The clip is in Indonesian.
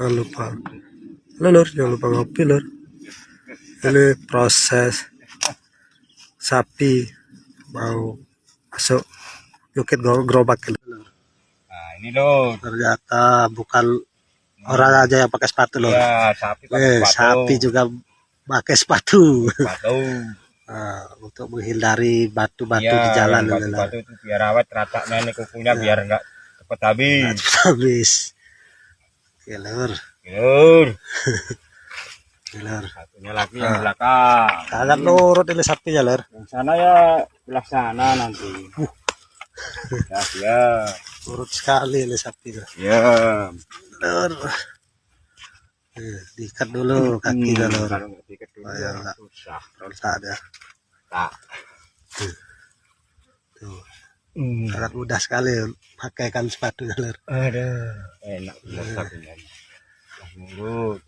Jangan lupa. Halo lur, jangan lupa ngopi lur. Ini proses sapi mau masuk bukit gerobak lur. Nah, ini lur. Ternyata bukan orang aja yang pakai sepatu lur. Ya, sapi pakai sepatu. Sapi juga pakai sepatu. Sepatu. Nah, untuk menghindari batu-batu Ya, di jalan lur. batu-batu itu biar awet rata nih kukunya biar enggak cepat habis. Habis. Oke lur. Lur. Lur. Satunya lagi yang belakang. Sangat nurut ini sapinya lur. Yang sana ya belah sana nanti. Ya, ya. Nurut sekali ini sapinya. Ya. Lur. Diikat dulu kakinya lur. Kalau nggak diikat dulu ya, susah. Rusak dia. Tak. Tuh. Sangat mudah sekali pakaikan sepatunya lur. Ada. Enak benar sapinya. Nurut.